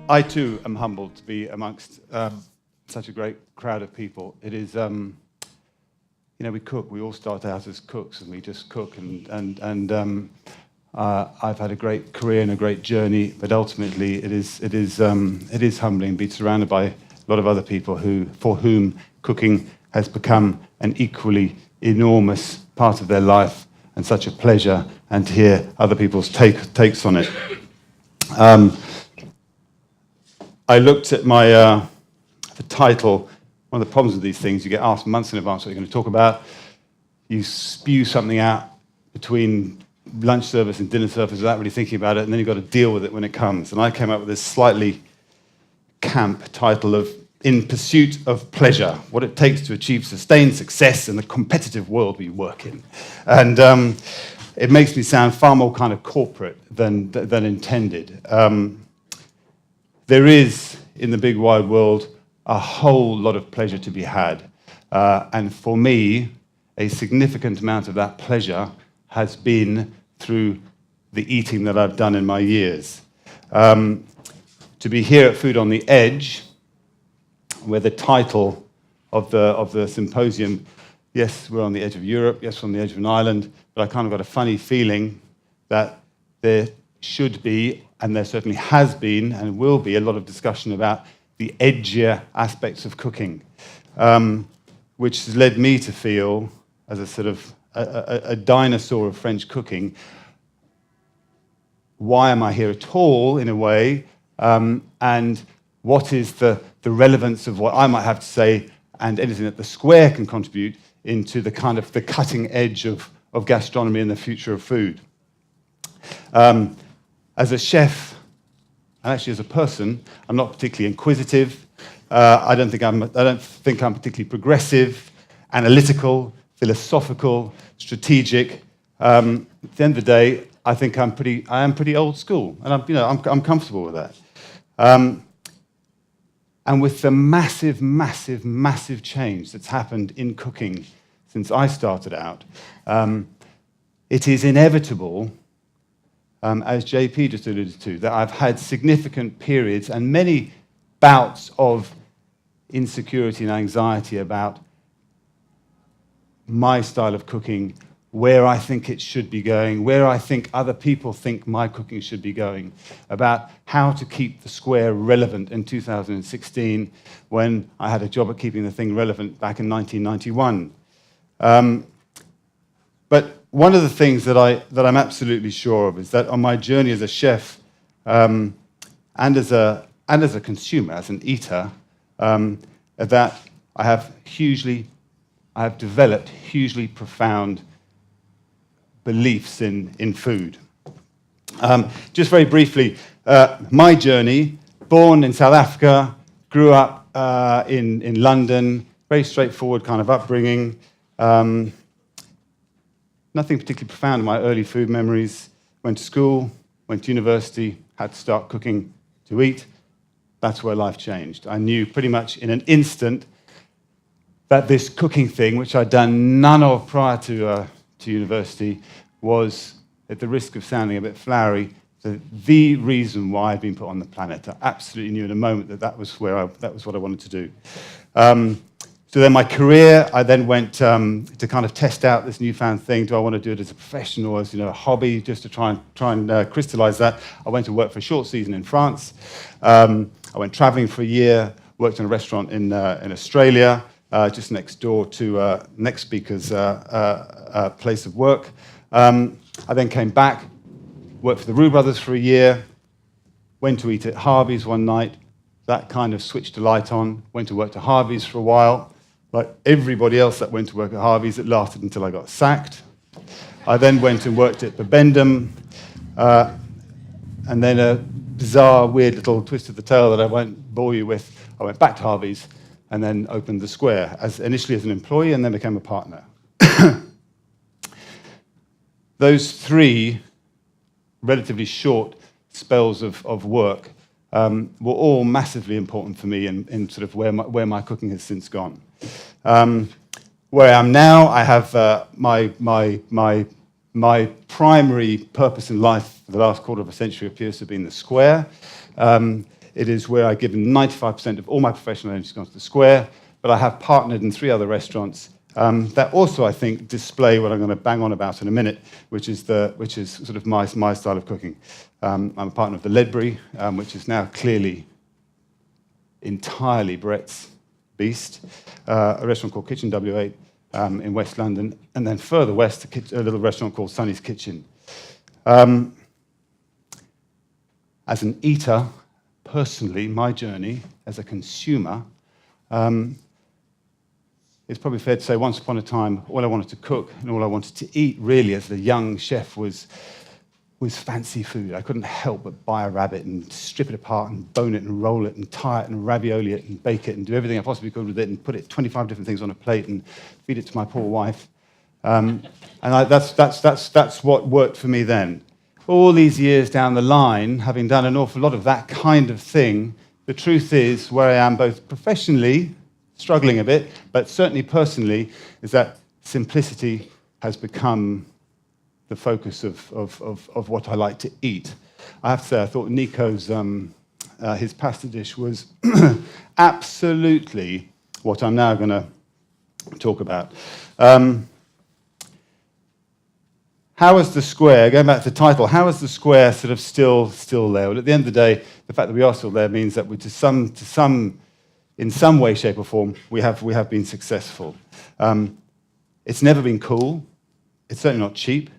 I too am humbled to be amongst such a great crowd of people. It is, we cook. We all start out as cooks, and we just cook. And I've had a great career and a great journey, but ultimately it is humbling to be surrounded by a lot of other people for whom cooking has become an equally enormous part of their life and such a pleasure, and to hear other people's takes on it. I looked at the title. One of the problems with these things, you get asked months in advance what you're going to talk about. You spew something out between lunch service and dinner service without really thinking about it, and then you've got to deal with it when it comes. And I came up with this slightly camp title of In Pursuit of Pleasure, What It Takes to Achieve Sustained Success in the Competitive World We Work In. And it makes me sound far more kind of corporate than intended. There is, in the big wide world, a whole lot of pleasure to be had. And for me, a significant amount of that pleasure has been through the eating that I've done in my years. To be here at Food on the Edge, where the title of the symposium, yes, we're on the edge of Europe, yes, we're on the edge of an island, but I kind of got a funny feeling that there should be, and there certainly has been and will be, a lot of discussion about the edgier aspects of cooking, which has led me to feel, as a sort of a dinosaur of French cooking, why am I here at all, in a way, and what is the relevance of what I might have to say and anything that the Square can contribute into the kind of the cutting edge of gastronomy and the future of food. As a chef, and actually as a person, I'm not particularly inquisitive. I don't think I'm particularly progressive, analytical, philosophical, strategic. At the end of the day, I think I am pretty old school, and I'm comfortable with that. And with the massive, massive, massive change that's happened in cooking since I started out, it is inevitable, as JP just alluded to, that I've had significant periods and many bouts of insecurity and anxiety about my style of cooking, where I think it should be going, where I think other people think my cooking should be going, about how to keep the Square relevant in 2016 when I had a job at keeping the thing relevant back in 1991. But one of the things that I'm absolutely sure of is that on my journey as a chef and as a consumer, as an eater, that I have developed hugely profound beliefs in food. Just very briefly, my journey: born in South Africa, grew up in London, very straightforward kind of upbringing. Nothing particularly profound in my early food memories. Went to school, went to university, had to start cooking to eat. That's where life changed. I knew pretty much in an instant that this cooking thing, which I'd done none of prior to university, was, at the risk of sounding a bit flowery, the reason why I'd been put on the planet. I absolutely knew in a moment that was what I wanted to do. So then my career, I then went to kind of test out this newfound thing. Do I want to do it as a profession or as a hobby, just to try and crystallize that? I went to work for a short season in France. I went traveling for a year, worked in a restaurant in Australia, just next door to next speaker's place of work. I then came back, worked for the Roux Brothers for a year, went to eat at Harvey's one night. That kind of switched the light on, went to work to Harvey's for a while. Like everybody else that went to work at Harvey's, it lasted until I got sacked. I then went and worked at Bibendum, and then a bizarre, weird little twist of the tale that I won't bore you with. I went back to Harvey's and then opened the Square, initially as an employee and then became a partner. Those three relatively short spells of work were all massively important for me in sort of where my cooking has since gone. Where I am now, I have my primary purpose in life for the last quarter of a century appears to have been the Square. It is where I give 95% of all my professional energy to the Square, but I have partnered in 3 other restaurants that also, I think, display what I'm going to bang on about in a minute, which is sort of my style of cooking. I'm a partner of the Ledbury, which is now clearly entirely Brett's beast, a restaurant called Kitchen W8 in West London, and then further west, a little restaurant called Sonny's Kitchen. As an eater, personally, my journey as a consumer, it's probably fair to say once upon a time, all I wanted to cook and all I wanted to eat, really, as a young chef, was fancy food. I couldn't help but buy a rabbit and strip it apart and bone it and roll it and tie it and ravioli it and bake it and do everything I possibly could with it and put it 25 different things on a plate and feed it to my poor wife. That's what worked for me then. All these years down the line, having done an awful lot of that kind of thing, the truth is, where I am both professionally, struggling a bit, but certainly personally, is that simplicity has become the focus of what I like to eat. I have to say, I thought Nico's, his pasta dish was absolutely what I'm now going to talk about. How is the Square, going back to the title, how is the Square sort of still there? Well, at the end of the day, the fact that we are still there means that we, in some way, shape, or form, we have been successful. It's never been cool. It's certainly not cheap.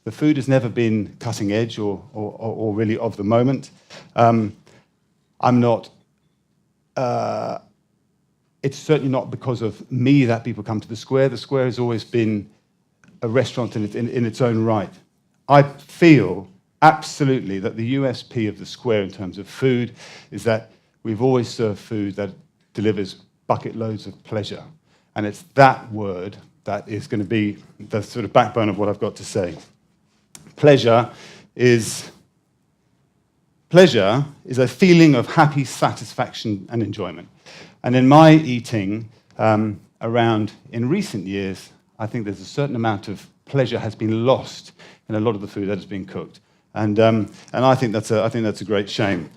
The food has never been cutting edge or really of the moment. It's certainly not because of me that people come to the Square. The Square has always been a restaurant in its own right. I feel absolutely that the USP of the Square in terms of food is that we've always served food that delivers bucket loads of pleasure. And it's that word that is going to be the sort of backbone of what I've got to say. Pleasure is a feeling of happy satisfaction and enjoyment. And in my eating around in recent years, I think there's a certain amount of pleasure has been lost in a lot of the food that has been cooked. And I think that's a great shame.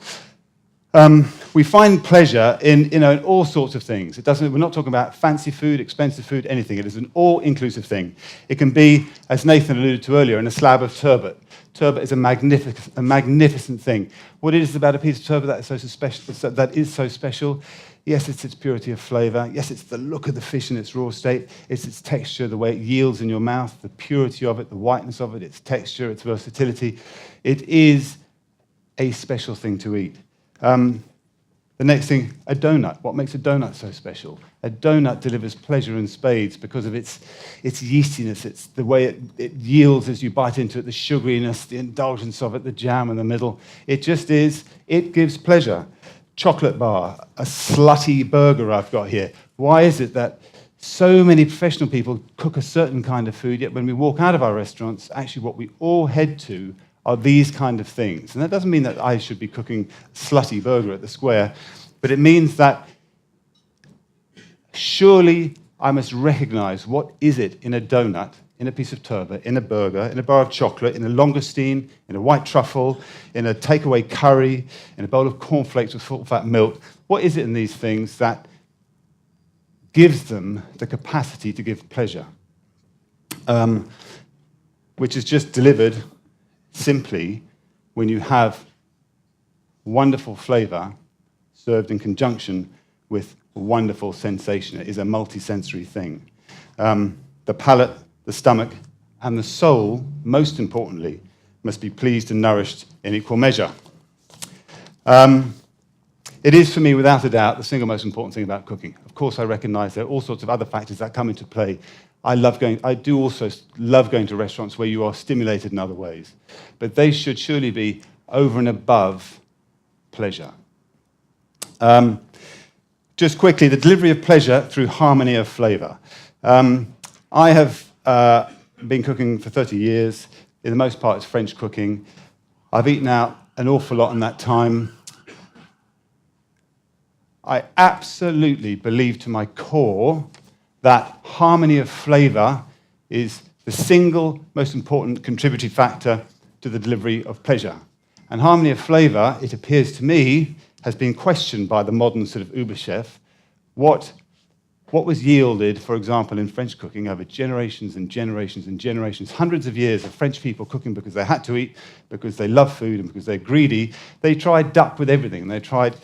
We find pleasure in all sorts of things. We're not talking about fancy food, expensive food, anything. It is an all-inclusive thing. It can be, as Nathan alluded to earlier, in a slab of turbot. Turbot is a magnificent thing. What is it about a piece of turbot that is so special? Yes, it's its purity of flavor. Yes, it's the look of the fish in its raw state. It's its texture, the way it yields in your mouth, the purity of it, the whiteness of it, its texture, its versatility. It is a special thing to eat. The next thing, a donut. What makes a donut so special? A donut delivers pleasure in spades because of its yeastiness, it's the way it yields as you bite into it, the sugariness, the indulgence of it, the jam in the middle. It just is, it gives pleasure. Chocolate bar, a slutty burger I've got here. Why is it that so many professional people cook a certain kind of food, yet when we walk out of our restaurants, actually what we all head to are these kind of things? And that doesn't mean that I should be cooking a slutty burger at the Square, but it means that surely I must recognize what is it in a donut, in a piece of turbot, in a burger, in a bar of chocolate, in a langoustine, in a white truffle, in a takeaway curry, in a bowl of cornflakes with full-fat milk. What is it in these things that gives them the capacity to give pleasure? Which is just delivered simply when you have wonderful flavor served in conjunction with wonderful sensation. It is a multi-sensory thing. The palate, the stomach, and the soul, most importantly, must be pleased and nourished in equal measure. It is, for me, without a doubt, the single most important thing about cooking. Of course, I recognize there are all sorts of other factors that come into play. I do also love going to restaurants where you are stimulated in other ways. But they should surely be over and above pleasure. Just quickly, the delivery of pleasure through harmony of flavor. I have been cooking for 30 years. In the most part, it's French cooking. I've eaten out an awful lot in that time. I absolutely believe to my core that harmony of flavor is the single most important contributing factor to the delivery of pleasure. And harmony of flavor, it appears to me, has been questioned by the modern sort of uber chef. What was yielded, for example, in French cooking over generations and generations and generations, hundreds of years of French people cooking because they had to eat, because they love food and because they're greedy. They tried duck with everything, and they tried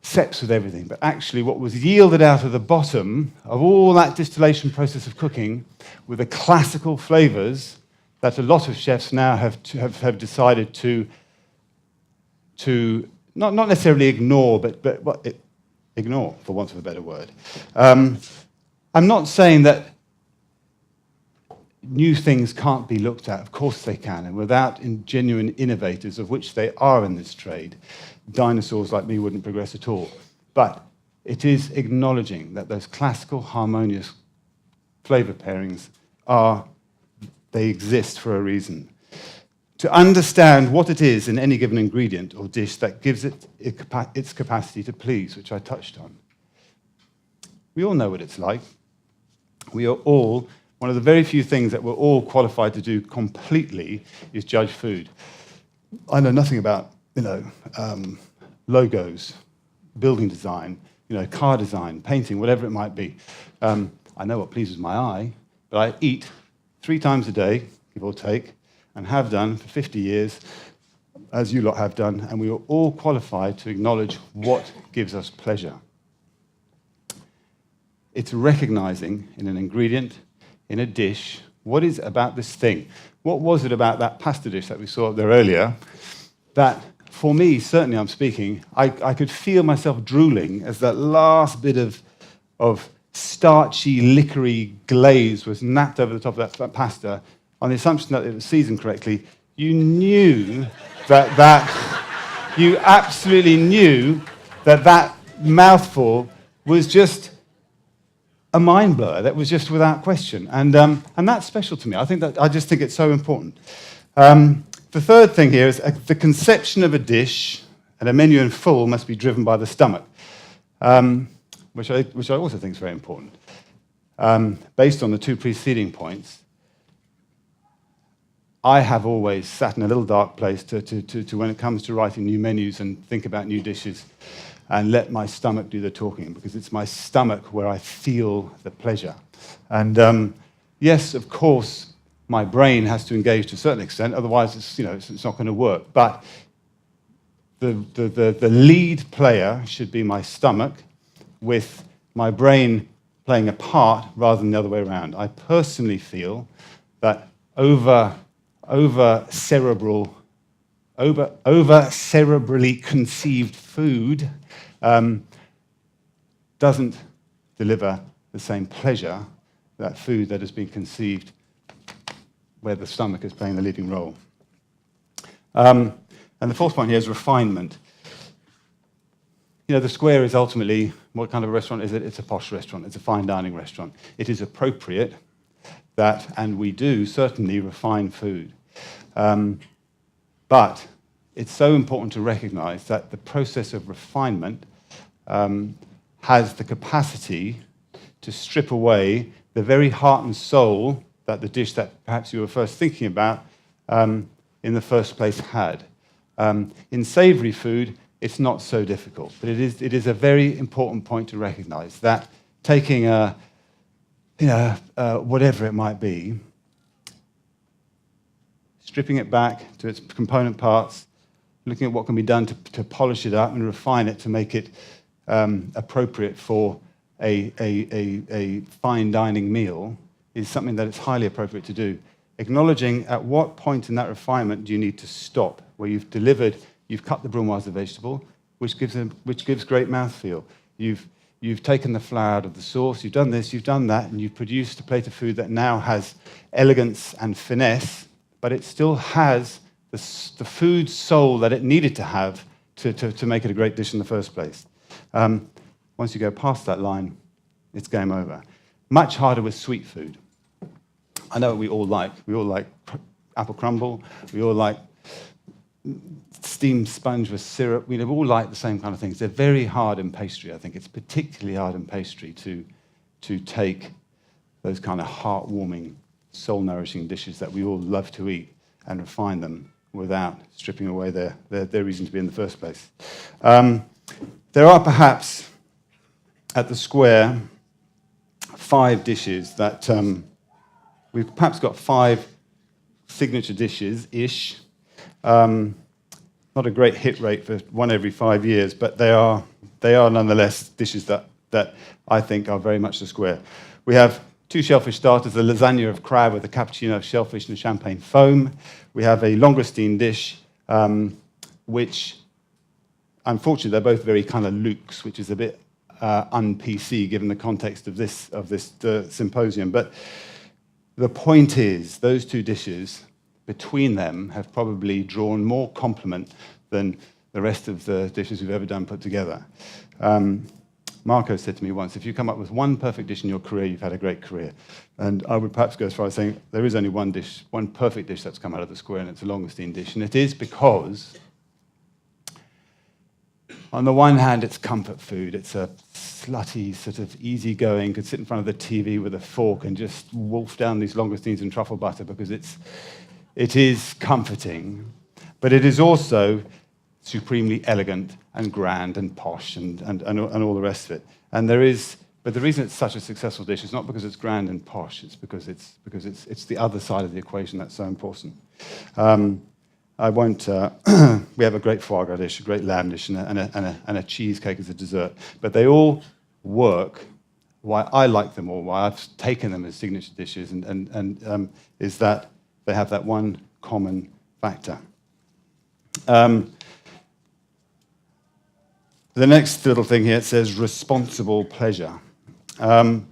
seps with everything. But actually what was yielded out of the bottom of all that distillation process of cooking were the classical flavors that a lot of chefs now have decided to not necessarily ignore, but ignore, for want of a better word. I'm not saying that new things can't be looked at. Of course they can. And without genuine innovators, of which they are in this trade, dinosaurs like me wouldn't progress at all. But it is acknowledging that those classical, harmonious flavor pairings they exist for a reason. To understand what it is in any given ingredient or dish that gives it its capacity to please, which I touched on. We all know what it's like. We are all, one of the very few things that we're all qualified to do completely is judge food. I know nothing about, logos, building design, car design, painting, whatever it might be. I know what pleases my eye, but I eat 3 times a day, give or take, and have done for 50 years, as you lot have done, and we are all qualified to acknowledge what gives us pleasure. It's recognizing in an ingredient, in a dish, what is about this thing. What was it about that pasta dish that we saw up there earlier that, for me, certainly I'm speaking, I could feel myself drooling as that last bit of starchy, liquory glaze was napped over the top of that pasta, on the assumption that it was seasoned correctly. You knew you absolutely knew that mouthful was just a mind blower. That was just without question, and that's special to me. I just think it's so important. The third thing here is the conception of a dish and a menu in full must be driven by the stomach, which I also think is very important. Based on the 2 preceding points, I have always sat in a little dark place to when it comes to writing new menus and think about new dishes, and let my stomach do the talking, because it's my stomach where I feel the pleasure. And yes, of course, my brain has to engage to a certain extent, otherwise it's not going to work. But the lead player should be my stomach, with my brain playing a part rather than the other way around. I personally feel that over cerebrally conceived food doesn't deliver the same pleasure that food that has been conceived where the stomach is playing the leading role. And the fourth point here is refinement. The Square is ultimately, what kind of a restaurant is it? It's a posh restaurant. It's a fine dining restaurant. It is appropriate that, and we do certainly refine food. But it's so important to recognize that the process of refinement has the capacity to strip away the very heart and soul that the dish that perhaps you were first thinking about in the first place had. In savory food, it's not so difficult, but it is a very important point to recognize that taking whatever it might be, stripping it back to its component parts, looking at what can be done to polish it up and refine it to make it appropriate for a fine dining meal is something that it's highly appropriate to do. Acknowledging at what point in that refinement do you need to stop, where you've delivered, you've cut the brunoise of vegetable, which gives great mouthfeel. You've taken the flour out of the sauce, you've done this, you've done that, and you've produced a plate of food that now has elegance and finesse, but it still has the food soul that it needed to have to make it a great dish in the first place. Once you go past that line, it's game over. Much harder with sweet food. I know what we all like. We all like apple crumble. We all like steamed sponge with syrup. We all like the same kind of things. They're very hard in pastry. I think it's particularly hard in pastry to take those kind of heartwarming, soul-nourishing dishes that we all love to eat and refine them without stripping away their reason to be in the first place. There are perhaps, at the Square, 5 dishes that we've perhaps got 5 signature dishes-ish. Not a great hit rate for one every 5 years, but they are nonetheless dishes that I think are very much the Square. We have 2 shellfish starters, a lasagna of crab with a cappuccino of shellfish and a champagne foam. We have a langoustine dish, which, unfortunately, they're both very kind of Luke's, which is a bit un-PC given the context of this symposium. But the point is, those 2 dishes, between them, have probably drawn more compliment than the rest of the dishes we've ever done put together. Marco said to me once, if you come up with one perfect dish in your career, you've had a great career. And I would perhaps go as far as saying there is only one perfect dish that's come out of the Square, and it's a langoustine dish. And it is because, on the one hand, it's comfort food. It's a slutty, sort of easygoing, could sit in front of the TV with a fork and just wolf down these langoustines and truffle butter because it is comforting. But it is also supremely elegant and grand and posh and all the rest of it. But the reason it's such a successful dish is not because it's grand and posh. It's because it's the other side of the equation that's so important. I won't. We have a great foie gras dish, a great lamb dish, and a cheesecake as a dessert. But they all work. Why I like them all, why I've taken them as signature dishes, is that they have that one common factor. The next little thing here, it says responsible pleasure. I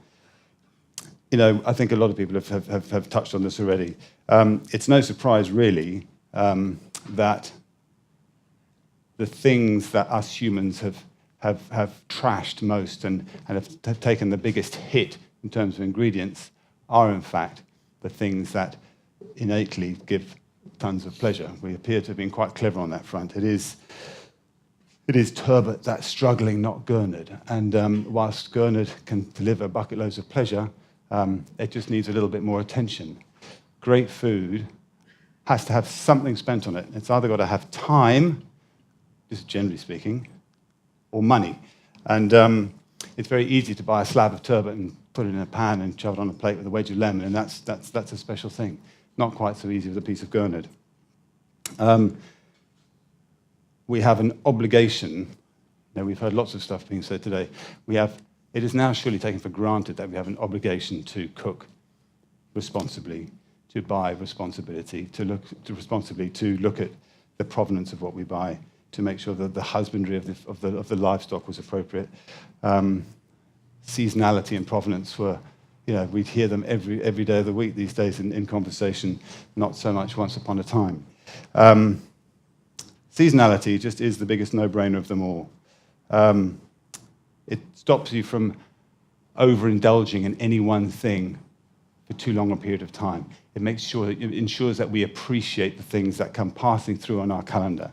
think a lot of people have touched on this already. It's no surprise, really, that the things that us humans have trashed most and have taken the biggest hit in terms of ingredients are, in fact, the things that innately give tons of pleasure. We appear to have been quite clever on that front. It is turbot that's struggling, not Gurnard. And whilst Gurnard can deliver bucket loads of pleasure, it just needs a little bit more attention. Great food has to have something spent on it. It's either got to have time, just generally speaking, or money. And it's very easy to buy a slab of turbot and put it in a pan and shove it on a plate with a wedge of lemon, and that's a special thing. Not quite so easy with a piece of Gurnard. We have an obligation. Now, we've heard lots of stuff being said today. It is now surely taken for granted that we have an obligation to cook responsibly, to buy responsibly, to look at the provenance of what we buy, to make sure that the husbandry of the livestock was appropriate. Seasonality and provenance were, we'd hear them every day of the week these days in conversation, not so much once upon a time. Seasonality just is the biggest no-brainer of them all. It stops you from overindulging in any one thing for too long a period of time. It ensures that we appreciate the things that come passing through on our calendar.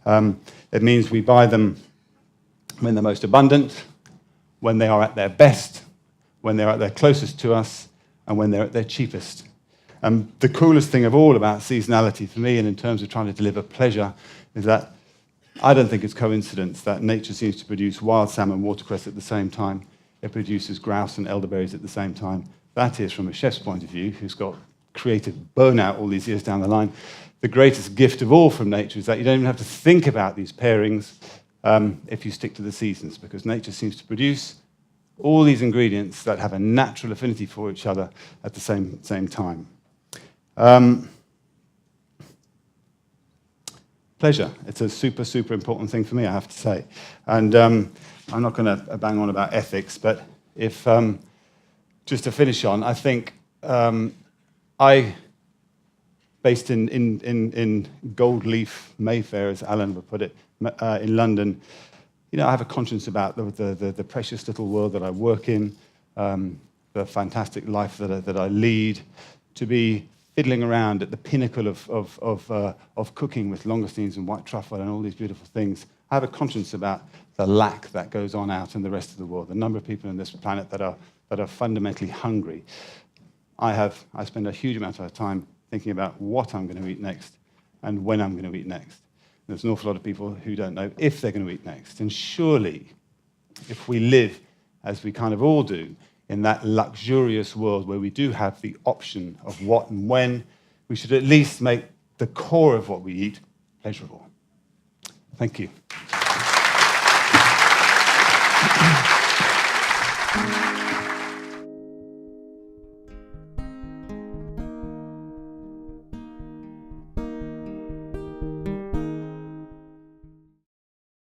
It means we buy them when they're most abundant, when they are at their best, when they're at their closest to us, and when they're at their cheapest. The coolest thing of all about seasonality for me, and in terms of trying to deliver pleasure, is that I don't think it's coincidence that nature seems to produce wild salmon and watercress at the same time. It produces grouse and elderberries at the same time. That is, from a chef's point of view, who's got creative burnout all these years down the line, the greatest gift of all from nature is that you don't even have to think about these pairings if you stick to the seasons, because nature seems to produce all these ingredients that have a natural affinity for each other at the same time. Pleasure. It's a super, super important thing for me, I have to say. And I'm not going to bang on about ethics, but if just to finish on, I think based in Gold Leaf, Mayfair, as Alan would put it, in London, I have a conscience about the precious little world that I work in, the fantastic life that I lead, to be fiddling around at the pinnacle of cooking with langoustines and white truffle and all these beautiful things. I have a conscience about the lack that goes on out in the rest of the world, the number of people on this planet that are fundamentally hungry. I spend a huge amount of time thinking about what I'm going to eat next and when I'm going to eat next. There's an awful lot of people who don't know if they're going to eat next. And surely, if we live, as we kind of all do, in that luxurious world where we do have the option of what and when, we should at least make the core of what we eat pleasurable. Thank you.